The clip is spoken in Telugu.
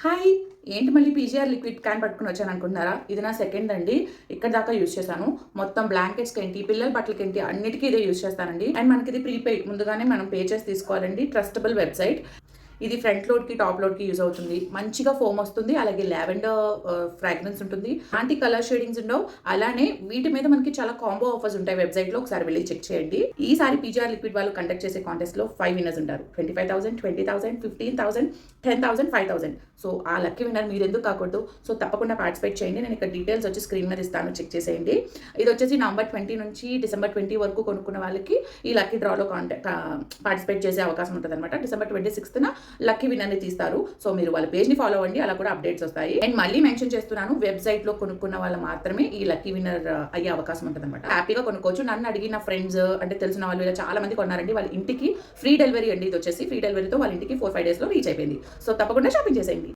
హాయ్! ఏంటి మళ్ళీ పీజీఆర్ లిక్విడ్ క్యాన్ పట్టుకొని వచ్చాననుకుంటున్నారా? ఇది నా సెకండ్ అండి. ఇక్కడి దాకా యూజ్ చేశాను. మొత్తం బ్లాంకెట్స్‌కేంటి, పిల్లల బట్టలకేంటి అన్నిటికి ఇదే యూజ్ చేస్తానండి. అండ్ మనకిది ప్రీపెయిడ్ ముందుగానే మనం పే చేసి తీసుకోవాలండి. Trustable website. ఇది ఫ్రంట్ లోడ్‌కి, టాప్ లోడ్‌కి యూజ్ అవుతుంది. మంచిగా ఫోమ్ వస్తుంది. అలాగే లావెండర్ ఫ్రాగ్రెన్స్ ఉంటుంది. యాంటీ కలర్ షేడింగ్స్ ఉండవు. అలానే వీటి మీద మనకి చాలా కాంబో ఆఫర్స్ ఉంటాయి వెబ్‌సైట్‌లో. ఒకసారి వెళ్లి చెక్ చేయండి. ఈసారి పీజీఆర్ లిక్విడ్ వాళ్ళు కండక్ట్ చేసే కాంటెస్ట్‌లో 5 విన్నర్స్ ఉంటారు. 25,000, 20,000, 15,000, 10,000, 5,000. సో ఆ లక్కీ విన్నర్ మీరెందుకు కాకూడదు? సో తప్పకుండా పార్టిసిపేట్ చేయండి. నేను ఇక్కడ డీటెయిల్స్ వచ్చి స్క్రీన్ మీద ఇస్తాను. చెక్ చేసేయండి. ఇది వచ్చేసి నవంబర్ 20 నుంచి డిసెంబర్ 20 వరకు కొనుక్కున్న వాళ్ళకి ఈ లక్కీ డ్రాలో పార్టిసిపేట్ చేసే అవకాశం ఉంటుందన్నమాట. డిసెంబర్ 26న లక్కీ విన్నర్‌ని తీస్తారు. సో మీరు వాళ్ళ పేజ్‌ని ఫాలో అవ్వండి. అలా కూడా అప్డేట్స్ వస్తాయి. అండ్ మళ్ళీ మెన్షన్ చేస్తున్నాను, వెబ్‌సైట్‌లో కొనుక్కున్న వాళ్ళు మాత్రమే ఈ లక్కీ విన్నర్ అయ్యే అవకాశం ఉంటుందన్నమాట. హ్యాపీగా కొనుక్కోవచ్చు. నన్ను అడిగిన ఫ్రెండ్స్ అంటే తెలిసిన వాళ్ళు ఇలా చాలా మంది కొన్నారండి. వాళ్ళ ఇంటికి ఫ్రీ డెలివరీ అండి. ఇది వచ్చేసి ఫ్రీ డెలివరీతో వాళ్ళ ఇంటికి 4, 5 డేస్‌లో రీచ్ అయిపోయింది. సో తప్పకుండా షాపింగ్ చేసేయండి.